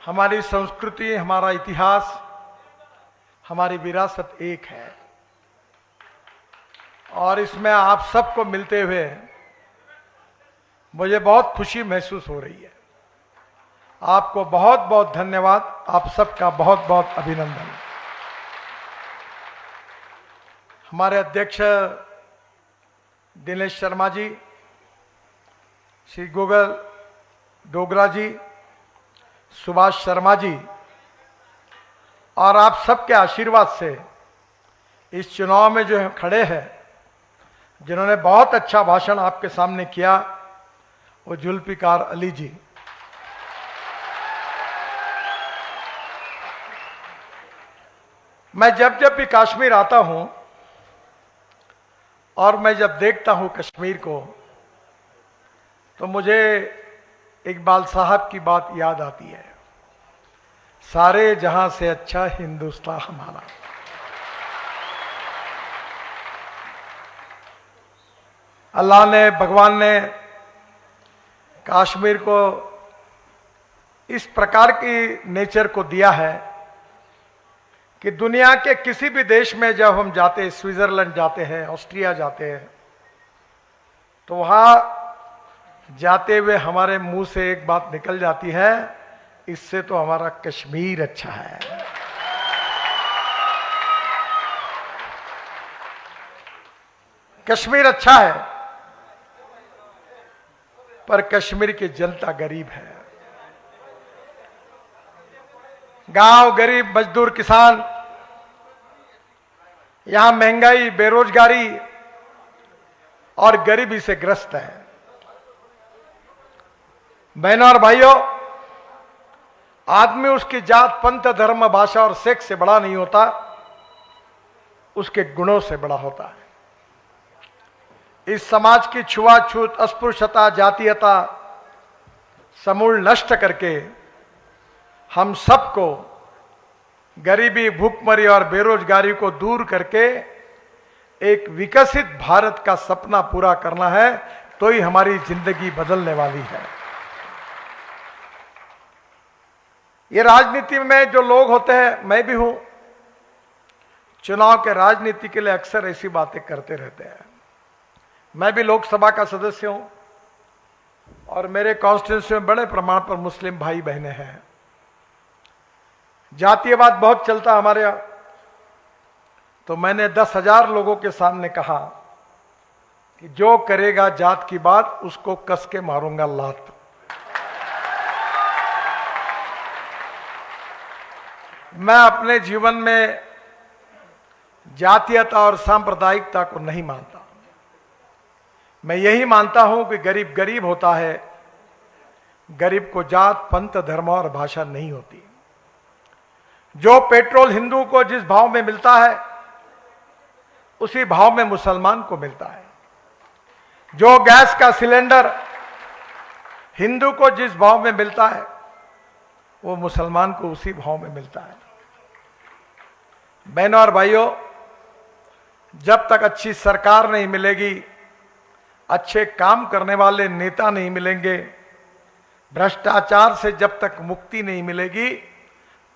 हमारी संस्कृति, हमारा इतिहास, हमारी विरासत एक है और इसमें आप सबको मिलते हुए मुझे बहुत खुशी महसूस हो रही है। आपको बहुत बहुत धन्यवाद, आप सबका बहुत बहुत अभिनंदन। हमारे अध्यक्ष दिनेश शर्मा जी, श्री गूगल डोगरा जी, सुभाष शर्मा जी और आप सबके आशीर्वाद से इस चुनाव में जो खड़े हैं, जिन्होंने बहुत अच्छा भाषण आपके सामने किया, वो जुल्फिकार अली जी। मैं जब जब भी कश्मीर आता हूं और मैं जब देखता हूं कश्मीर को, तो मुझे इकबाल साहब की बात याद आती है, सारे जहां से अच्छा हिंदुस्तान हमारा। अल्लाह ने, भगवान ने कश्मीर को इस प्रकार की नेचर को दिया है कि दुनिया के किसी भी देश में जब हम जाते, स्विट्जरलैंड जाते हैं, ऑस्ट्रिया जाते हैं, तो वहां जाते हुए हमारे मुंह से एक बात निकल जाती है, इससे तो हमारा कश्मीर अच्छा है। कश्मीर अच्छा है, पर कश्मीर की जनता गरीब है। गांव गरीब, मजदूर, किसान, यहां महंगाई, बेरोजगारी और गरीबी से ग्रस्त है। बहनों और भाइयों, आदमी उसकी जात, पंथ, धर्म, भाषा और सेक्स से बड़ा नहीं होता, उसके गुणों से बड़ा होता है। इस समाज की छुआछूत, अस्पृश्यता, जातीयता समूल नष्ट करके हम सबको गरीबी, भूखमरी और बेरोजगारी को दूर करके एक विकसित भारत का सपना पूरा करना है, तो ही हमारी जिंदगी बदलने वाली है। ये राजनीति में जो लोग होते हैं, मैं भी हूं, चुनाव के राजनीति के लिए अक्सर ऐसी बातें करते रहते हैं। मैं भी लोकसभा का सदस्य हूं और मेरे कॉन्स्टिट्यूंसी में बड़े प्रमाण पर मुस्लिम भाई बहनें हैं। जातीयवाद बहुत चलता हमारे यहां, तो मैंने 10,000 लोगों के सामने कहा कि जो करेगा जात की बात, उसको कस के मारूंगा लात। मैं अपने जीवन में जातीयता और सांप्रदायिकता को नहीं मानता। मैं यही मानता हूं कि गरीब गरीब होता है, गरीब को जात, पंथ, धर्म और भाषा नहीं होती। जो पेट्रोल हिंदू को जिस भाव में मिलता है, उसी भाव में मुसलमान को मिलता है। जो गैस का सिलेंडर हिंदू को जिस भाव में मिलता है, वो मुसलमान को उसी भाव में मिलता है। बहनों और भाइयों, जब तक अच्छी सरकार नहीं मिलेगी, अच्छे काम करने वाले नेता नहीं मिलेंगे, भ्रष्टाचार से जब तक मुक्ति नहीं मिलेगी,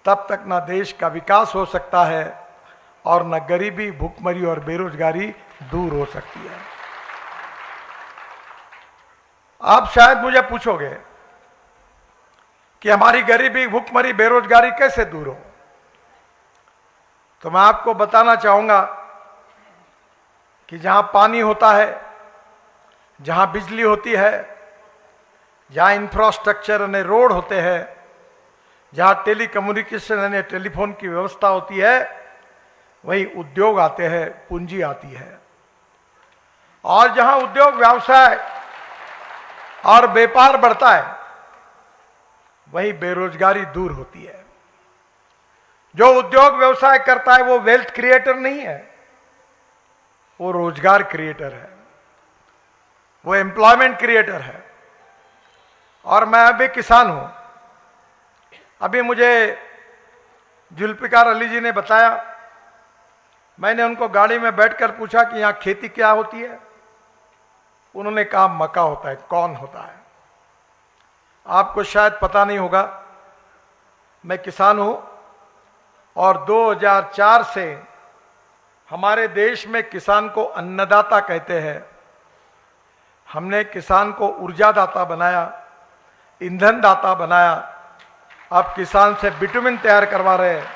तब तक ना देश का विकास हो सकता है और न गरीबी, भूखमरी और बेरोजगारी दूर हो सकती है। आप शायद मुझे पूछोगे कि हमारी गरीबी, भूखमरी, बेरोजगारी कैसे दूर हो, तो मैं आपको बताना चाहूंगा कि जहां पानी होता है, जहां बिजली होती है, जहां इंफ्रास्ट्रक्चर यानी रोड होते हैं, जहां टेलीकम्युनिकेशन यानी टेलीफोन की व्यवस्था होती है, वहीं उद्योग आते हैं, पूंजी आती है। और जहां उद्योग, व्यवसाय और व्यापार बढ़ता है, वहीं बेरोजगारी दूर होती है। जो उद्योग व्यवसाय करता है, वो वेल्थ क्रिएटर नहीं है, वो रोजगार क्रिएटर है, वो एम्प्लॉयमेंट क्रिएटर है। और मैं अभी किसान हूं। अभी मुझे जुल्फिकार अली जी ने बताया, मैंने उनको गाड़ी में बैठकर पूछा कि यहां खेती क्या होती है। उन्होंने कहा मक्का होता है, कॉर्न होता है। आपको शायद पता नहीं होगा, मैं किसान हूं और 2004 से हमारे देश में किसान को अन्नदाता कहते हैं। हमने किसान को ऊर्जादाता बनाया, ईंधन दाता बनाया। अब किसान से बिटुमिन तैयार करवा रहे हैं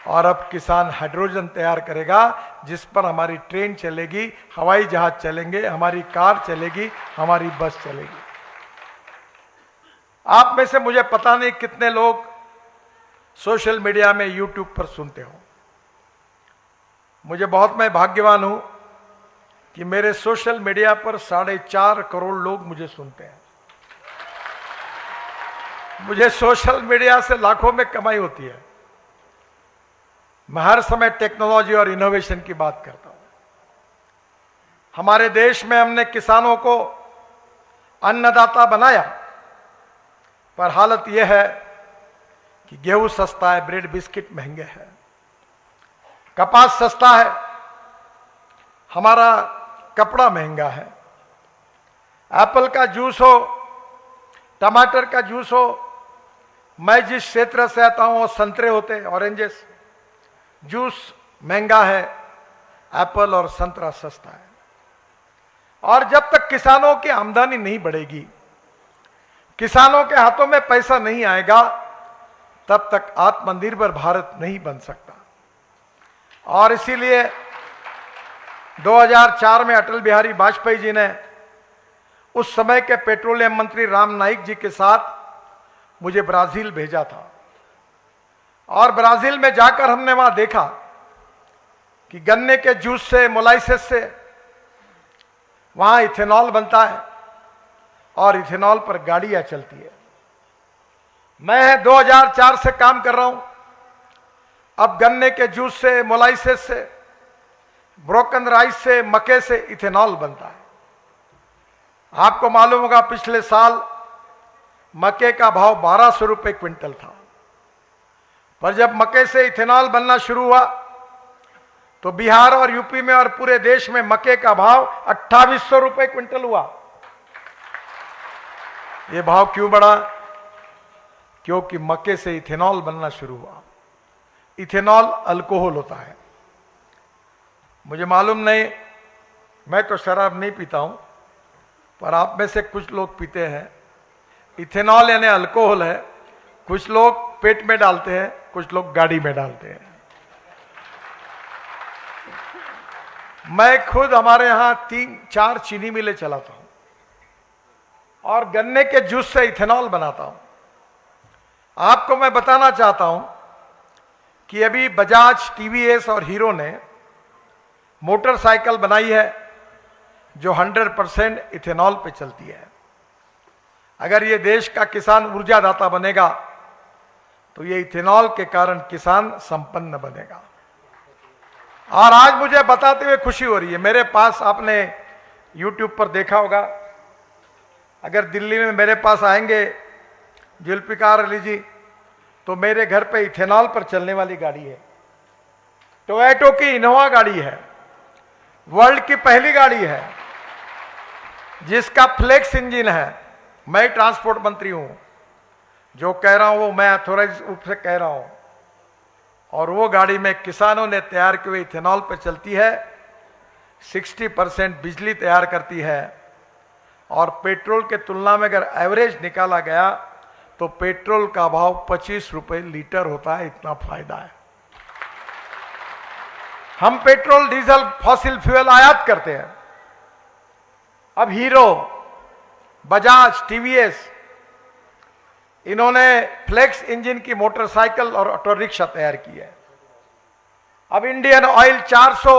और अब किसान हाइड्रोजन तैयार करेगा, जिस पर हमारी ट्रेन चलेगी, हवाई जहाज चलेंगे, हमारी कार चलेगी, हमारी बस चलेगी। आप में से मुझे पता नहीं कितने लोग सोशल मीडिया में, यूट्यूब पर सुनते हो। मैं भाग्यवान हूं कि मेरे सोशल मीडिया पर 4.5 करोड़ लोग मुझे सुनते हैं। मुझे सोशल मीडिया से लाखों में कमाई होती है। मैं हर समय टेक्नोलॉजी और इनोवेशन की बात करता हूं। हमारे देश में हमने किसानों को अन्नदाता बनाया, पर हालत यह है कि गेहूं सस्ता है, ब्रेड बिस्किट महंगे हैं, कपास सस्ता है, हमारा कपड़ा महंगा है। एप्पल का जूस हो, टमाटर का जूस हो, मैं जिस क्षेत्र से आता हूं वो संतरे होते हैं, ऑरेंजेस। जूस महंगा है, एप्पल और संतरा सस्ता है। और जब तक किसानों की आमदनी नहीं बढ़ेगी, किसानों के हाथों में पैसा नहीं आएगा, तब तक आत्मनिर्भर भारत नहीं बन सकता। और इसीलिए 2004 में अटल बिहारी वाजपेयी जी ने उस समय के पेट्रोलियम मंत्री राम नाईक जी के साथ मुझे ब्राजील भेजा था। और ब्राजील में जाकर हमने वहां देखा कि गन्ने के जूस से, मोलाइसिस से वहां इथेनॉल बनता है और इथेनॉल पर गाड़ियां चलती है। मैं 2004 से काम कर रहा हूं। अब गन्ने के जूस से, मोलाइसिस से, ब्रोकन राइस से, मक्के से इथेनॉल बनता है। आपको मालूम होगा पिछले साल मक्के का भाव 1200 रुपए क्विंटल था, पर जब मक्के से इथेनॉल बनना शुरू हुआ तो बिहार और यूपी में और पूरे देश में मक्के का भाव 2800 रुपए क्विंटल हुआ। यह भाव क्यों बढ़ा? क्योंकि मक्के से इथेनॉल बनना शुरू हुआ। इथेनॉल अल्कोहल होता है। मुझे मालूम नहीं, मैं तो शराब नहीं पीता हूं, पर आप में से कुछ लोग पीते हैं। इथेनॉल यानी अल्कोहल है। कुछ लोग पेट में डालते हैं, कुछ लोग गाड़ी में डालते हैं। मैं खुद हमारे यहां 3-4 चीनी मिलें चलाता हूं और गन्ने के जूस से इथेनॉल बनाता हूं। आपको मैं बताना चाहता हूं कि अभी बजाज, टीवीएस और हीरो ने मोटरसाइकिल बनाई है जो 100% इथेनॉल पे चलती है। अगर ये देश का किसान ऊर्जादाता बनेगा तो ये इथेनॉल के कारण किसान संपन्न बनेगा। और आज मुझे बताते हुए खुशी हो रही है, मेरे पास, आपने YouTube पर देखा होगा, अगर दिल्ली में मेरे पास आएंगे जुल्फिकार अली जी, तो मेरे घर पे इथेनॉल पर चलने वाली गाड़ी है। टोयोटो की इनोवा गाड़ी है, वर्ल्ड की पहली गाड़ी है जिसका फ्लेक्स इंजन है। मैं ट्रांसपोर्ट मंत्री हूं, जो कह रहा हूं वो मैं अथॉराइज रूप से कह रहा हूं। और वो गाड़ी में किसानों ने तैयार किए हुए इथेनॉल पर चलती है, 60% बिजली तैयार करती है। और पेट्रोल के तुलना में अगर एवरेज निकाला गया तो पेट्रोल का भाव 25 रुपए लीटर होता है। इतना फायदा है। हम पेट्रोल, डीजल, फॉसिल फ्यूल आयात करते हैं। अब हीरो, बजाज, टीवीएस, इन्होंने फ्लेक्स इंजन की मोटरसाइकिल और ऑटो रिक्शा तैयार की है। अब इंडियन ऑयल 400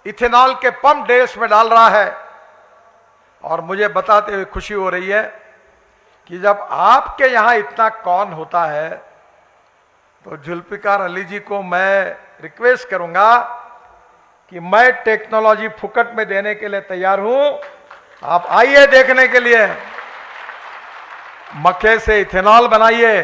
इथेनॉल के पंप देश में डाल रहा है। और मुझे बताते हुए खुशी हो रही है कि जब आपके यहां इतना कौन होता है, तो जुल्फिकार अली जी को मैं रिक्वेस्ट करूंगा कि मैं टेक्नोलॉजी फुकट में देने के लिए तैयार हूं। आप आइए देखने के लिए। मक्के से इथेनॉल बनाइए।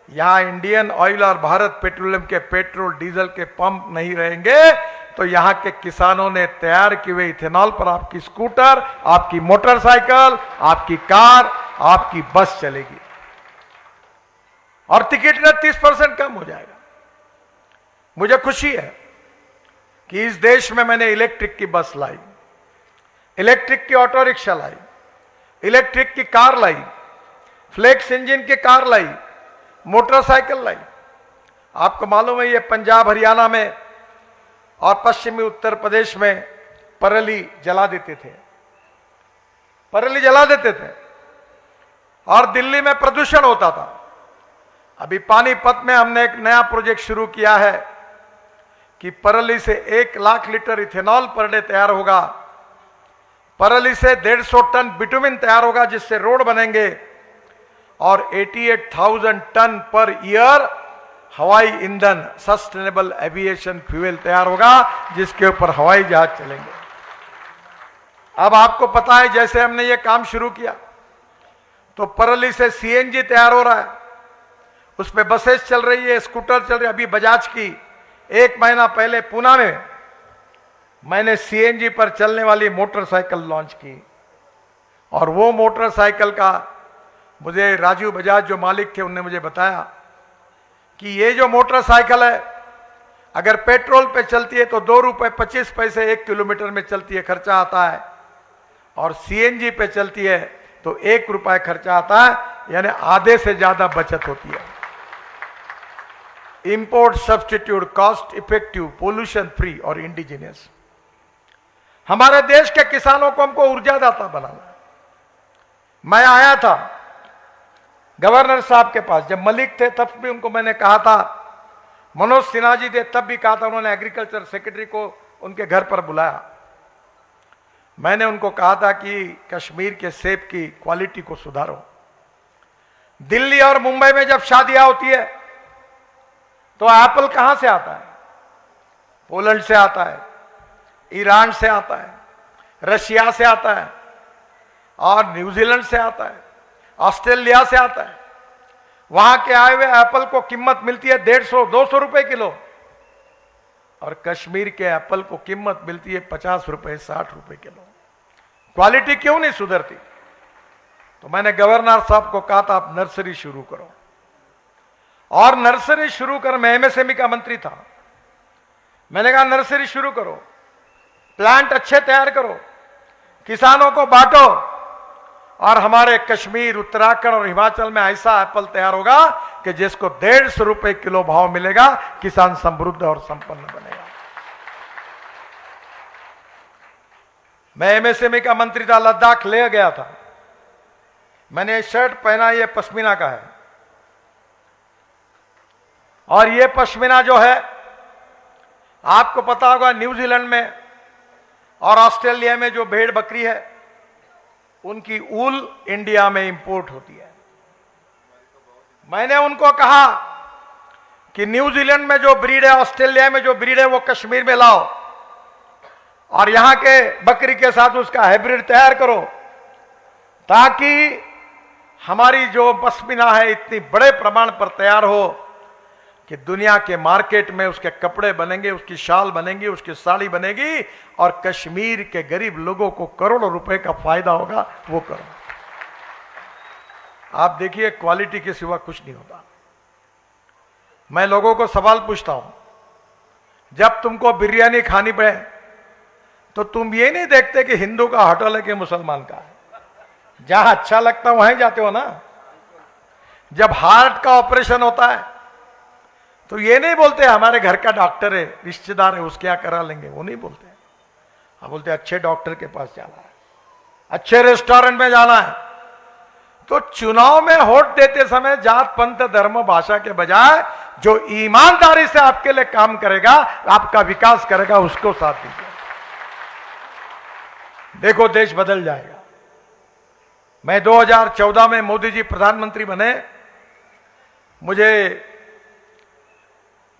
यहां इंडियन ऑयल और भारत पेट्रोलियम के पेट्रोल, डीजल के पंप नहीं रहेंगे, तो यहां के किसानों ने तैयार किए हुए इथेनॉल पर आपकी स्कूटर, आपकी मोटरसाइकिल, आपकी कार, आपकी बस चलेगी। और टिकट का 30% कम हो जाएगा। मुझे खुशी है कि इस देश में मैंने इलेक्ट्रिक की बस लाई, इलेक्ट्रिक की ऑटो रिक्शा लाई, इलेक्ट्रिक की कार लाई, फ्लेक्स इंजन की कार लाई, मोटरसाइकिल लाई। आपको मालूम है ये पंजाब हरियाणा में और पश्चिमी उत्तर प्रदेश में पराली जला देते थे, पराली जला देते थे और दिल्ली में प्रदूषण होता था। अभी पानीपत में हमने एक नया प्रोजेक्ट शुरू किया है कि पराली से 1 lakh litre ethanol per day तैयार होगा, पराली से 150 टन बिटुमिन तैयार होगा जिससे रोड बनेंगे और 88,000 टन पर ईयर हवाई ईंधन सस्टेनेबल एविएशन फ्यूल तैयार होगा जिसके ऊपर हवाई जहाज चलेंगे। अब आपको पता है जैसे हमने ये काम शुरू किया तो पराली से सीएनजी तैयार हो रहा है, उस पर बसेस चल रही है, स्कूटर चल रही है। अभी बजाज की 1 महीना पहले पूना में मैंने सीएनजी पर चलने वाली मोटरसाइकिल लॉन्च की और वो मोटरसाइकिल का मुझे राजू बजाज जो मालिक थे उन्होंने मुझे बताया कि ये जो मोटरसाइकिल है अगर पेट्रोल पे चलती है तो 2 रुपए 25 पैसे 1 किलोमीटर में चलती है, खर्चा आता है, और सीएनजी पे चलती है तो 1 रुपए खर्चा आता है, यानी आधे से ज्यादा बचत होती है। Import substitute, cost effective, pollution free और इंडिजिनियस। हमारे देश के किसानों को हमको ऊर्जादाता बनाना। मैं आया था गवर्नर साहब के पास, जब मलिक थे तब भी उनको मैंने कहा था, मनोज सिन्हा जी थे तब भी कहा था, उन्होंने एग्रीकल्चर सेक्रेटरी को उनके घर पर बुलाया। मैंने उनको कहा था कि कश्मीर के सेब की क्वालिटी को सुधारो। दिल्ली और मुंबई में जब शादियां होती है तो एप्पल कहां से आता है? पोलैंड से आता है, ईरान से आता है, रशिया से आता है और न्यूजीलैंड से आता है, ऑस्ट्रेलिया से आता है। वहां के आए हुए एप्पल को कीमत मिलती है 150-200 रुपए किलो और कश्मीर के एप्पल को कीमत मिलती है 50 रुपए 60 रुपए किलो। क्वालिटी क्यों नहीं सुधरती? तो मैंने गवर्नर साहब को कहा था आप नर्सरी शुरू करो, और नर्सरी शुरू कर, मैं एमएसएमई का मंत्री था, मैंने कहा नर्सरी शुरू करो, प्लांट अच्छे तैयार करो, किसानों को बांटो और हमारे कश्मीर, उत्तराखंड और हिमाचल में ऐसा एप्पल तैयार होगा कि जिसको 150 रुपए किलो भाव मिलेगा, किसान समृद्ध और संपन्न बनेगा। मैं एमएसएमई का मंत्री था, लद्दाख ले गया था, मैंने शर्ट पहना, ये पश्मीना का है और ये पश्मीना जो है आपको पता होगा न्यूजीलैंड में और ऑस्ट्रेलिया में जो भेड़ बकरी है उनकी ऊल इंडिया में इंपोर्ट होती है। मैंने उनको कहा कि न्यूजीलैंड में जो ब्रीड है, ऑस्ट्रेलिया में जो ब्रीड है वो कश्मीर में लाओ और यहां के बकरी के साथ उसका हाइब्रिड तैयार करो ताकि हमारी जो पश्मीना है इतनी बड़े प्रमाण पर तैयार हो कि दुनिया के मार्केट में उसके कपड़े बनेंगे, उसकी शाल बनेगी, उसकी साड़ी बनेगी और कश्मीर के गरीब लोगों को करोड़ों रुपए का फायदा होगा। वो करो। आप देखिए क्वालिटी के सिवा कुछ नहीं होता। मैं लोगों को सवाल पूछता हूं, जब तुमको बिरयानी खानी पड़े तो तुम ये नहीं देखते कि हिंदू का होटल है कि मुसलमान का है? जहां अच्छा लगता है वहीं जाते हो ना। जब हार्ट का ऑपरेशन होता है तो ये नहीं बोलते हमारे घर का डॉक्टर है, रिश्तेदार है, उसके यहाँ करा लेंगे, वो नहीं बोलते। आप बोलते अच्छे डॉक्टर के पास जाना है, अच्छे रेस्टोरेंट में जाना है। तो चुनाव में वोट देते समय जात पंथ धर्म भाषा के बजाय जो ईमानदारी से आपके लिए काम करेगा, आपका विकास करेगा, उसको साथ दीजिए। देखो देश बदल जाएगा। मैं 2014 में मोदी जी प्रधानमंत्री बने, मुझे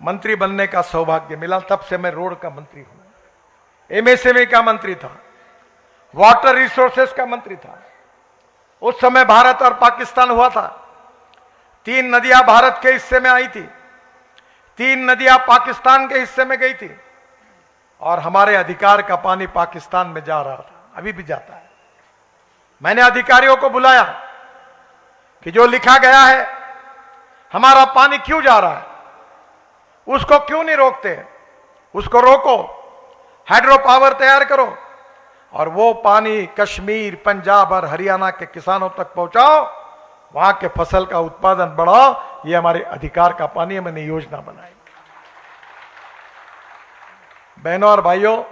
मंत्री बनने का सौभाग्य मिला। तब से मैं रोड का मंत्री हूं, एमएसएमई का मंत्री था, वाटर रिसोर्सेस का मंत्री था। उस समय भारत और पाकिस्तान हुआ था, 3 नदियां भारत के हिस्से में आई थी, 3 नदियां पाकिस्तान के हिस्से में गई थी और हमारे अधिकार का पानी पाकिस्तान में जा रहा था, अभी भी जाता है। मैंने अधिकारियों को बुलाया कि जो लिखा गया है हमारा पानी क्यों जा रहा है, उसको क्यों नहीं रोकते? उसको रोको, हाइड्रो पावर तैयार करो और वो पानी कश्मीर, पंजाब और हरियाणा के किसानों तक पहुंचाओ, वहां के फसल का उत्पादन बढ़ाओ। ये हमारे अधिकार का पानी है, मैंने योजना बनाई। बहनों और भाइयों,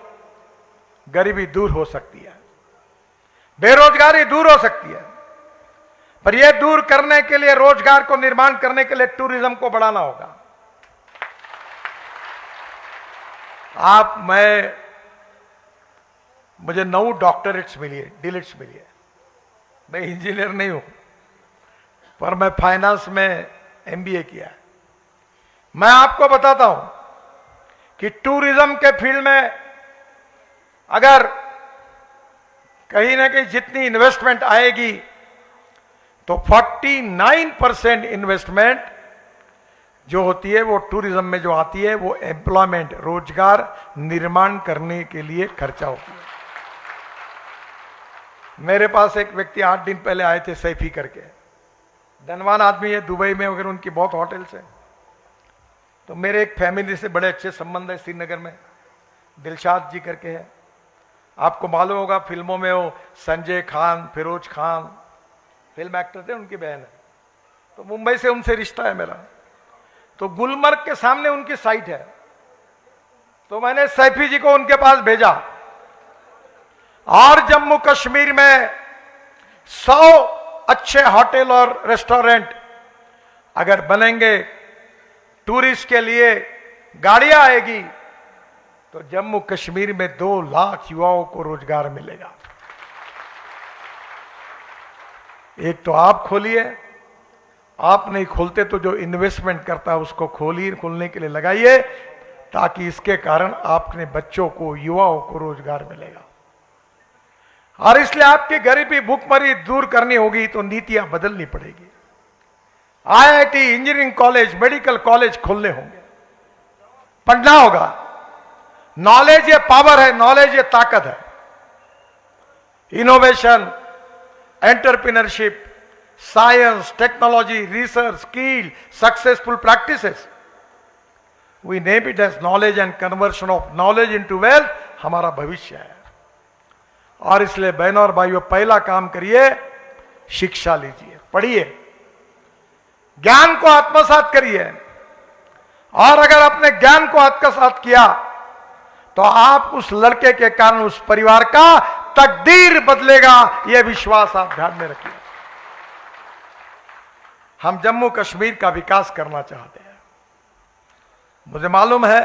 गरीबी दूर हो सकती है, बेरोजगारी दूर हो सकती है, पर यह दूर करने के लिए, रोजगार को निर्माण करने के लिए टूरिज्म को बढ़ाना होगा। मुझे 9 डॉक्टरेट्स मिली है, डिलिट्स मिली है। मैं इंजीनियर नहीं हूं, पर मैं फाइनेंस में एमबीए किया है। मैं आपको बताता हूं कि टूरिज्म के फील्ड में अगर कहीं ना कहीं जितनी इन्वेस्टमेंट आएगी तो 49% इन्वेस्टमेंट जो होती है वो टूरिज्म में जो आती है वो एम्प्लॉयमेंट, रोजगार निर्माण करने के लिए खर्चा होती है। मेरे पास एक व्यक्ति 8 दिन पहले आए थे, सैफी करके, धनवान आदमी है, दुबई में वगैरह उनकी बहुत होटल्स हैं। तो मेरे एक फैमिली से बड़े अच्छे संबंध है श्रीनगर में, दिलशाद जी करके है, आपको मालूम होगा, फिल्मों में वो संजय खान, फिरोज खान फिल्म एक्टर थे, उनकी बहन है। तो मुंबई से उनसे रिश्ता है मेरा। तो गुलमर्ग के सामने उनकी साइट है, तो मैंने सैफी जी को उनके पास भेजा। और जम्मू कश्मीर में 100 अच्छे होटल और रेस्टोरेंट अगर बनेंगे, टूरिस्ट के लिए गाड़ियां आएगी, तो जम्मू कश्मीर में 2 लाख युवाओं को रोजगार मिलेगा। एक तो आप खोलिए, आप नहीं खोलते तो जो इन्वेस्टमेंट करता है उसको खोलने के लिए लगाइए, ताकि इसके कारण आपने बच्चों को, युवाओं को रोजगार मिलेगा। और इसलिए आपकी गरीबी, भूखमरी दूर करनी होगी तो नीतियां बदलनी पड़ेगी। IIT, engineering college, medical college खोलने होंगे, पढ़ना होगा। नॉलेज ये पावर है, नॉलेज ये ताकत है। Innovation, entrepreneurship, science, technology, research, skill, successful practices, we name it as knowledge and conversion of knowledge into wealth, हमारा भविष्य है। और इसलिए बहनों और भाइयों, पहला काम करिए, शिक्षा लीजिए, पढ़िए, ज्ञान को आत्मसात करिए। और अगर अपने ज्ञान को आत्मसात किया तो आप उस लड़के के कारण उस परिवार का तकदीर बदलेगा, यह विश्वास आप ध्यान में रखिए। हम जम्मू कश्मीर का विकास करना चाहते हैं। मुझे मालूम है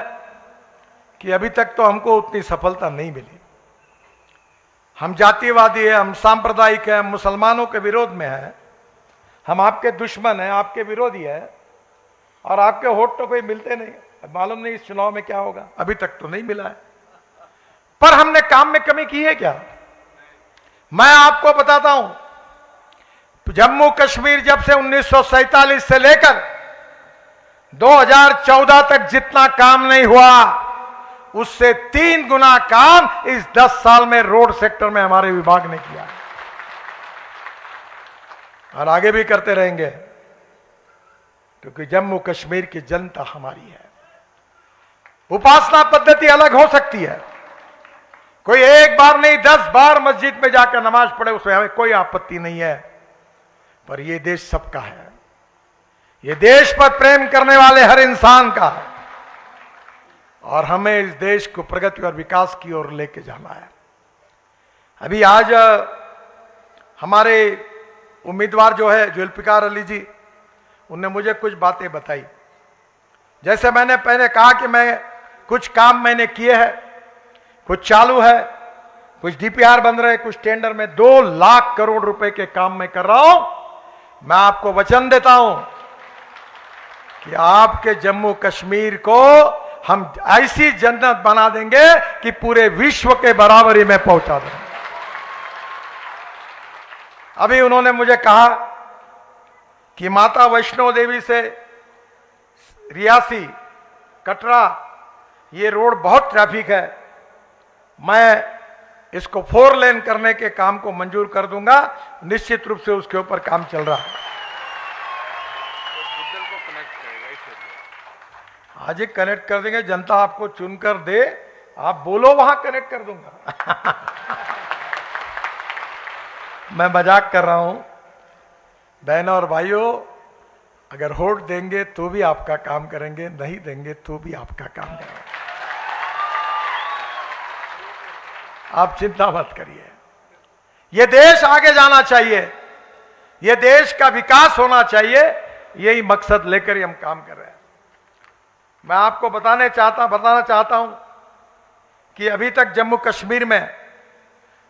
कि अभी तक तो हमको उतनी सफलता नहीं मिली। हम जातिवादी है, हम सांप्रदायिक है, हम मुसलमानों के विरोध में है, हम आपके दुश्मन हैं, आपके विरोधी है, और आपके वोट तो कोई मिलते नहीं। मालूम नहीं इस चुनाव में क्या होगा, अभी तक तो नहीं मिला है। पर हमने काम में कमी की है क्या? मैं आपको बताता हूं, जम्मू कश्मीर जब से 1947 से लेकर 2014 तक जितना काम नहीं हुआ, उससे 3 गुना काम इस 10 साल में रोड सेक्टर में हमारे विभाग ने किया है, और आगे भी करते रहेंगे, क्योंकि जम्मू कश्मीर की जनता हमारी है। उपासना पद्धति अलग हो सकती है, कोई एक बार नहीं 10 बार मस्जिद में जाकर नमाज पढ़े, उसमें हमें कोई आपत्ति नहीं है, पर यह देश सबका है। यह देश पर प्रेम करने वाले हर इंसान का है, और हमें इस देश को प्रगति और विकास की ओर लेके जाना है। अभी आज हमारे उम्मीदवार जो है जुल्फिकार अली जी, उनने मुझे कुछ बातें बताई। जैसे मैंने पहले कहा कि मैं कुछ काम मैंने किए हैं, कुछ चालू है, कुछ डीपीआर बन रहे, कुछ टेंडर में 2 लाख करोड़ रुपए के काम मैं कर रहा हूं। मैं आपको वचन देता हूं कि आपके जम्मू कश्मीर को हम ऐसी जन्नत बना देंगे कि पूरे विश्व के बराबरी में पहुंचा देंगे। अभी उन्होंने मुझे कहा कि माता वैष्णो देवी से रियासी, कटरा, ये रोड बहुत ट्रैफिक है, मैं इसको 4 लेन करने के काम को मंजूर कर दूंगा। निश्चित रूप से उसके ऊपर काम चल रहा है। बादल को कनेक्ट करेगा इसलिए। आज ही कनेक्ट कर देंगे, जनता आपको चुनकर दे, आप बोलो वहां कनेक्ट कर दूंगा। मैं मजाक कर रहा हूं। बहनों और भाइयों, अगर वोट देंगे तो भी आपका काम करेंगे, नहीं देंगे तो भी आपका काम करेंगे। आप चिंता मत करिए। यह देश आगे जाना चाहिए, यह देश का विकास होना चाहिए, यही मकसद लेकर ही हम काम कर रहे हैं। मैं आपको बताना चाहता हूं कि अभी तक जम्मू कश्मीर में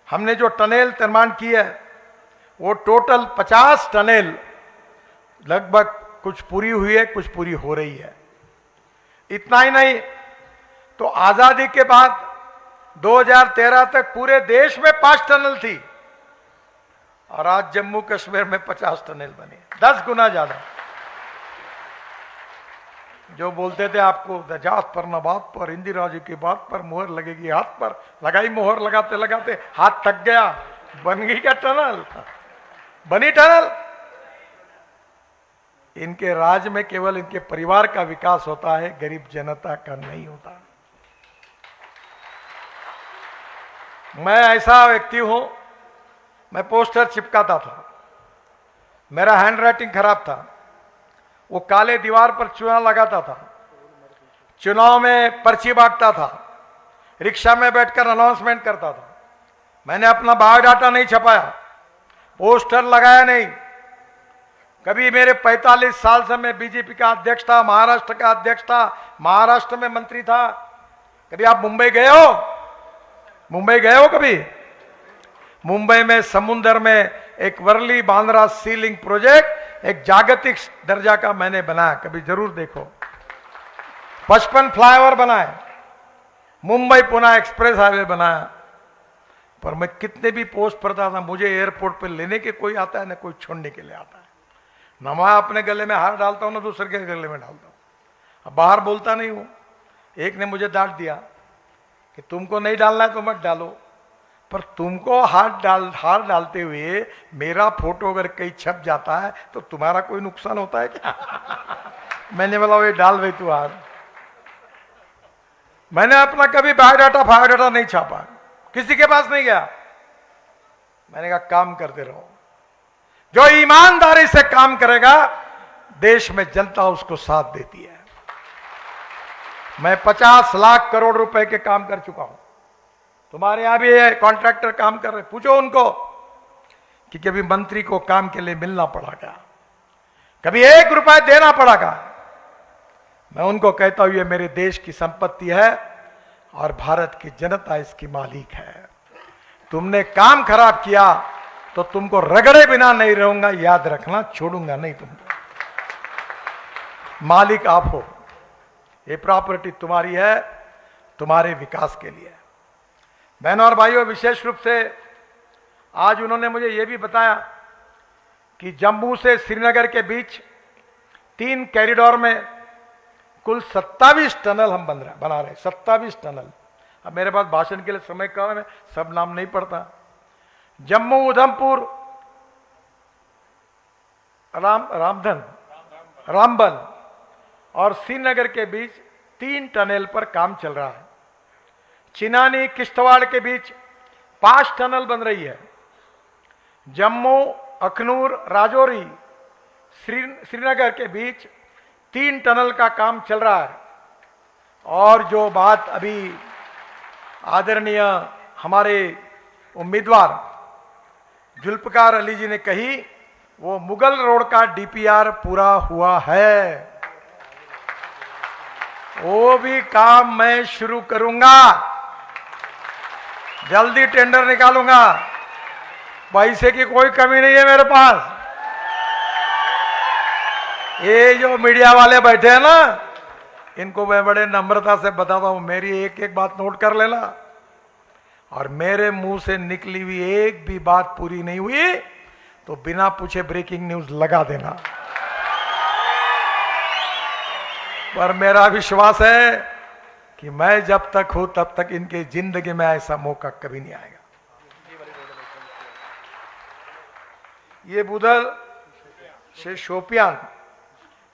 हमने जो टनेल निर्माण की है, वो टोटल 50 टनेल लगभग कुछ पूरी हुई है, कुछ पूरी हो रही है। इतना ही नहीं तो आजादी के बाद 2013 तक पूरे देश में 5 टनल थी और आज जम्मू कश्मीर में 50 टनल बने, 10 गुना ज्यादा। जो बोलते थे आपको जात पर न बात पर, इंदिरा जी की बात पर मुहर लगेगी हाथ पर, लगाई मुहर, लगाते लगाते हाथ थक गया, बन गई क्या टनल, बनी टनल। इनके राज में केवल इनके परिवार का विकास होता है, गरीब जनता का नहीं होता। मैं ऐसा व्यक्ति हूं, मैं पोस्टर चिपकाता था, मेरा हैंड राइटिंग खराब था, वो काले दीवार पर चुनाव लगाता था, चुनाव में पर्ची बांटता था, रिक्शा में बैठकर अनाउंसमेंट करता था। मैंने अपना बायोडाटा नहीं छपाया, पोस्टर लगाया नहीं। कभी मेरे 45 साल से मैं बीजेपी का अध्यक्ष था, महाराष्ट्र का अध्यक्ष था, महाराष्ट्र में मंत्री था। कभी आप मुंबई गए हो? मुंबई गए हो कभी? मुंबई में समुंदर में एक वर्ली बांद्रा सी लिंक प्रोजेक्ट, एक जागतिक दर्जा का मैंने बनाया, कभी जरूर देखो। 55 फ्लाईओवर बनाए, मुंबई पुणे एक्सप्रेस हाईवे बनाया। पर मैं कितने भी पोस्ट पढ़ता था, मुझे एयरपोर्ट पे लेने के कोई आता है ना कोई छोड़ने के लिए आता है। ना मैं अपने गले में हार डालता हूं ना दूसरे के गले में डालता हूं। अब बाहर बोलता नहीं हूं। एक ने मुझे डांट दिया कि तुमको नहीं डालना है तो मत डालो, पर तुमको हार डालते हुए मेरा फोटो अगर कहीं छप जाता है तो तुम्हारा कोई नुकसान होता है क्या? मैंने बोला वे डाल भाई तू हार। मैंने अपना कभी बायोडाटा नहीं छापा, किसी के पास नहीं गया। मैंने कहा काम करते रहो, जो ईमानदारी से काम करेगा देश में जनता उसको साथ देती है। मैं 50 लाख करोड़ रुपए के काम कर चुका हूं। तुम्हारे यहां भी कॉन्ट्रैक्टर काम कर रहे, पूछो उनको कि कभी मंत्री को काम के लिए मिलना पड़ा क्या, कभी 1 रुपया देना पड़ा क्या? मैं उनको कहता हूं ये मेरे देश की संपत्ति है और भारत की जनता इसकी मालिक है। तुमने काम खराब किया तो तुमको रगड़े बिना नहीं रहूंगा, याद रखना, छोड़ूंगा नहीं तुमको। मालिक आप हो, ये प्रॉपर्टी तुम्हारी है, तुम्हारे विकास के लिए। बहनों और भाइयों, विशेष रूप से आज उन्होंने मुझे यह भी बताया कि जम्मू से श्रीनगर के बीच 3 कॉरिडोर में कुल 27 टनल हम बना रहे, 27 टनल। अब मेरे पास भाषण के लिए समय कम है, सब नाम नहीं पड़ता। जम्मू उधमपुर रामबन और श्रीनगर के बीच 3 टनल पर काम चल रहा है। चिनानी किश्तवाड़ के बीच 5 टनल बन रही है। जम्मू अखनूर राजौरी श्रीनगर के बीच 3 टनल का काम चल रहा है। और जो बात अभी आदरणीय हमारे उम्मीदवार जुल्फकार अली जी ने कही, वो मुगल रोड का डीपीआर पूरा हुआ है, वो भी काम मैं शुरू करूंगा, जल्दी टेंडर निकालूंगा। पैसे की कोई कमी नहीं है मेरे पास। ये जो मीडिया वाले बैठे हैं ना, इनको मैं बड़े नम्रता से बताता हूं, मेरी एक एक बात नोट कर लेना, और मेरे मुंह से निकली हुई एक भी बात पूरी नहीं हुई तो बिना पूछे ब्रेकिंग न्यूज लगा देना। पर मेरा विश्वास है कि मैं जब तक हूं तब तक इनके जिंदगी में ऐसा मौका कभी नहीं आएगा। ये बुधल से शोपियान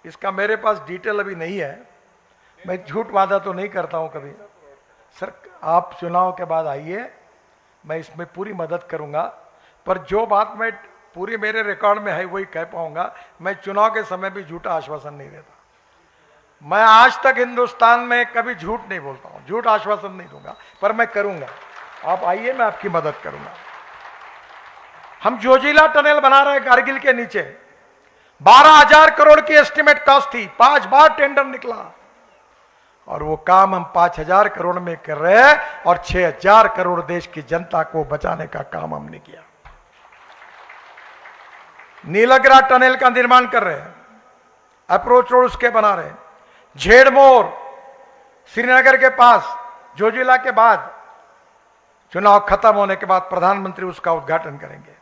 इसका मेरे पास डिटेल अभी नहीं है, मैं झूठ वादा तो नहीं करता हूं कभी। सर आप चुनाव के बाद आइए, मैं इसमें पूरी मदद करूंगा, पर जो बात मैं पूरी मेरे रिकॉर्ड में है वही कह पाऊंगा। मैं चुनाव के समय भी झूठा आश्वासन नहीं देता। मैं आज तक हिंदुस्तान में कभी झूठ नहीं बोलता हूं, झूठ आश्वासन नहीं दूंगा, पर मैं करूंगा। आप आइए, मैं आपकी मदद करूंगा। हम जोजिला टनल बना रहे हैं कारगिल के नीचे, 12,000 करोड़ की एस्टिमेट कॉस्ट थी, 5 बार टेंडर निकला और वो काम हम 5,000 करोड़ में कर रहे हैं और 6,000 करोड़ देश की जनता को बचाने का काम हमने किया। नीलगरा टनल का निर्माण कर रहे हैं, अप्रोच रोड उसके बना रहे हैं। झेड़मोर श्रीनगर के पास जोजिला के बाद चुनाव खत्म होने के बाद प्रधानमंत्री उसका उद्घाटन करेंगे।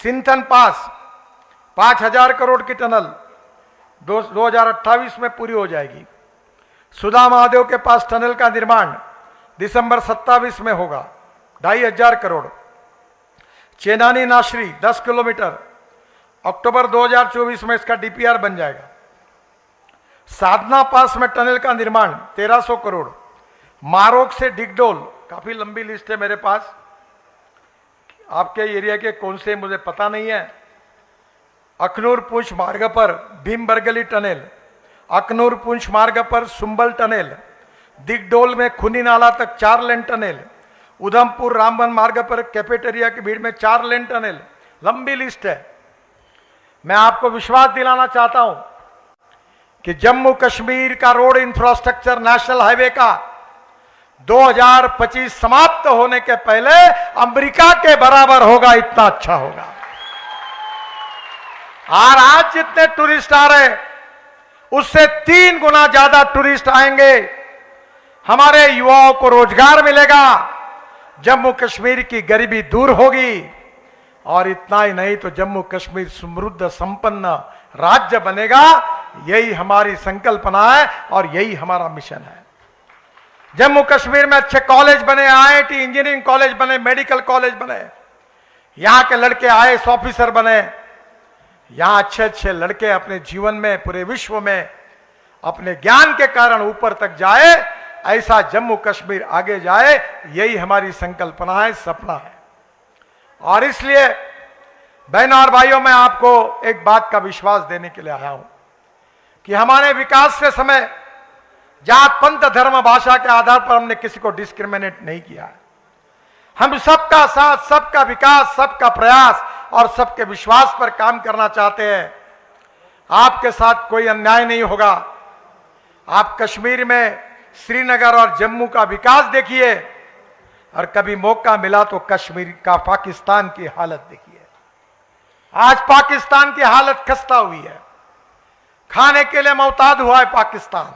सिंथन पास 5,000 करोड़ की टनल 2028 में पूरी हो जाएगी। सुधा महादेव के पास टनल का निर्माण दिसंबर 27 में होगा, 2,500 करोड़। चेनानी नाशरी 10 किलोमीटर, अक्टूबर 2024 में इसका डीपीआर बन जाएगा। साधना पास में टनल का निर्माण 1,300 करोड़। मारोक से डिगडोल, काफी लंबी लिस्ट है मेरे पास, आपके एरिया के कौन से मुझे पता नहीं है। अखनूर पुंछ मार्ग पर भीमबरगली टनल, अखनूर पुंछ मार्ग पर सुंबल टनल, दिगडोल में खुनी नाला तक 4 लेन टनल, उधमपुर रामबन मार्ग पर कैफेटेरिया की भीड़ में 4 लेन टनल, लंबी लिस्ट है। मैं आपको विश्वास दिलाना चाहता हूं कि जम्मू कश्मीर का रोड इंफ्रास्ट्रक्चर नेशनल हाईवे का 2025 समाप्त होने के पहले अमेरिका के बराबर होगा, इतना अच्छा होगा। और आज जितने टूरिस्ट आ रहे उससे 3 गुना ज्यादा टूरिस्ट आएंगे। हमारे युवाओं को रोजगार मिलेगा, जम्मू कश्मीर की गरीबी दूर होगी और इतना ही नहीं तो जम्मू कश्मीर समृद्ध संपन्न राज्य बनेगा। यही हमारी संकल्पना है और यही हमारा मिशन है। जम्मू कश्मीर में अच्छे कॉलेज बने, आईआईटी, इंजीनियरिंग कॉलेज बने, मेडिकल कॉलेज बने, यहां के लड़के आईएएस ऑफिसर बने, यहां अच्छे अच्छे लड़के अपने जीवन में पूरे विश्व में अपने ज्ञान के कारण ऊपर तक जाए, ऐसा जम्मू कश्मीर आगे जाए, यही हमारी संकल्पना है, सपना है। और इसलिए बहनों और भाइयों, मैं आपको एक बात का विश्वास देने के लिए आया हूं कि हमारे विकास के समय जात पंथ धर्म भाषा के आधार पर हमने किसी को डिस्क्रिमिनेट नहीं किया है। हम सबका साथ, सबका विकास, सबका प्रयास और सबके विश्वास पर काम करना चाहते हैं। आपके साथ कोई अन्याय नहीं होगा। आप कश्मीर में श्रीनगर और जम्मू का विकास देखिए और कभी मौका मिला तो कश्मीर का पाकिस्तान की हालत देखिए। आज पाकिस्तान की हालत खस्ता हुई है, खाने के लिए मोहताज हुआ है पाकिस्तान,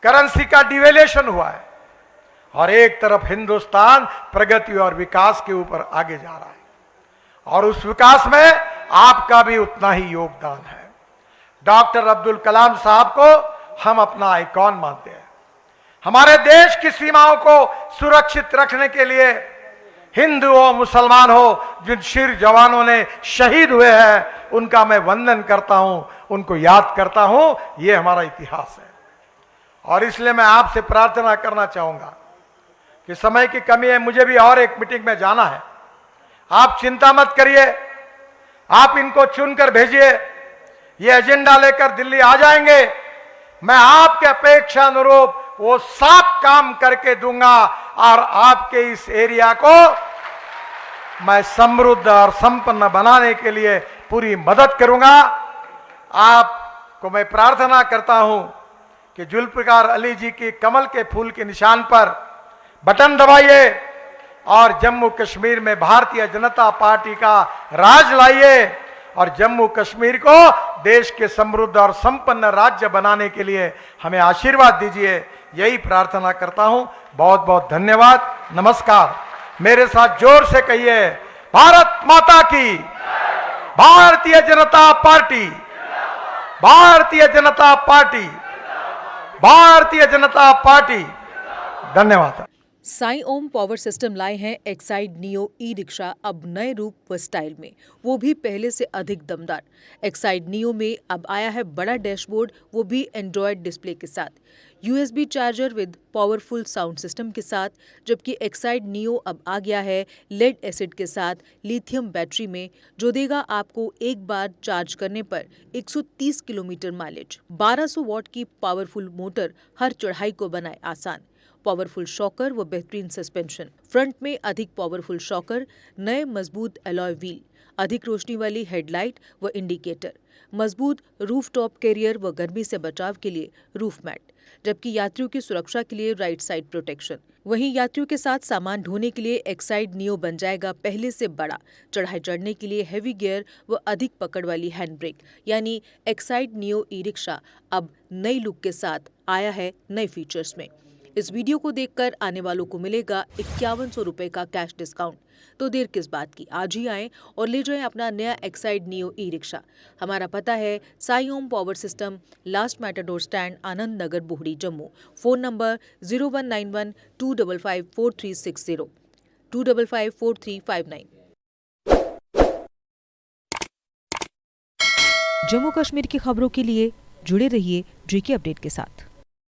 करेंसी का डिवेल्यूएशन हुआ है और एक तरफ हिंदुस्तान प्रगति और विकास के ऊपर आगे जा रहा है और उस विकास में आपका भी उतना ही योगदान है। डॉक्टर अब्दुल कलाम साहब को हम अपना आइकॉन मानते हैं। हमारे देश की सीमाओं को सुरक्षित रखने के लिए हिंदू हो मुसलमान हो, जिन शीर जवानों ने शहीद हुए हैं उनका मैं वंदन करता हूं, उनको याद करता हूं। ये हमारा इतिहास है और इसलिए मैं आपसे प्रार्थना करना चाहूंगा कि समय की कमी है, मुझे भी और एक मीटिंग में जाना है। आप चिंता मत करिए, आप इनको चुनकर भेजिए, ये एजेंडा लेकर दिल्ली आ जाएंगे। मैं आपके अपेक्षा अनुरूप वो साफ काम करके दूंगा और आपके इस एरिया को मैं समृद्ध और संपन्न बनाने के लिए पूरी मदद करूंगा। आपको मैं प्रार्थना करता हूं कि जुल्फिकार अली जी की कमल के फूल के निशान पर बटन दबाइए और जम्मू कश्मीर में भारतीय जनता पार्टी का राज लाइए और जम्मू कश्मीर को देश के समृद्ध और संपन्न राज्य बनाने के लिए हमें आशीर्वाद दीजिए। यही प्रार्थना करता हूं। बहुत बहुत धन्यवाद। नमस्कार। मेरे साथ जोर से कहिए, भारत माता की, Bharatiya Janata party, Bharatiya Janata party, Bharatiya Janata party. धन्यवाद। साई ओम पावर सिस्टम लाए हैं एक्साइड नियो ई रिक्शा अब नए रूप व स्टाइल में, वो भी पहले से अधिक दमदार। एक्साइड नियो में अब आया है बड़ा डैशबोर्ड, वो भी एंड्रॉयड डिस्प्ले के साथ, USB charger with powerful sound system के साथ, जबकि एक्साइड नियो अब आ गया है लेड एसिड के साथ लिथियम बैटरी में, जो देगा आपको एक बार चार्ज करने पर 130 किलोमीटर माइलेज। 1200 वॉट की पावरफुल मोटर हर चढ़ाई को बनाए आसान। पावरफुल शॉकर व बेहतरीन सस्पेंशन, फ्रंट में अधिक पावरफुल शॉकर, नए मजबूत अलॉय व्हील, अधिक रोशनी वाली हेडलाइट व इंडिकेटर, मजबूत रूफ टॉप कैरियर व गर्मी से बचाव के लिए रूफ मैट, जबकि यात्रियों की सुरक्षा के लिए राइट साइड प्रोटेक्शन। वहीं यात्रियों के साथ सामान ढोने के लिए एक्साइड नियो बन जाएगा पहले से बड़ा, चढ़ाई चढ़ने के लिए हैवी गियर व अधिक पकड़ वाली हैंड ब्रेक, यानी एक्साइड नियो ई रिक्शा अब नई लुक के साथ आया है नए फीचर्स में। इस वीडियो को देखकर आने वालों को मिलेगा 5100 रुपए का कैश डिस्काउंट। तो देर किस बात की, आज ही आएं और ले जाएं अपना नया एक्साइड नियो ई रिक्शा। हमारा पता है Sai Om power system, last matador stand, Anand Nagar, Bohri, Jammu. Phone number 0191 255 4360 255 4359। Jammu Kashmir की खबरों के लिए जुड़े रहिए जीके अपडेट के साथ।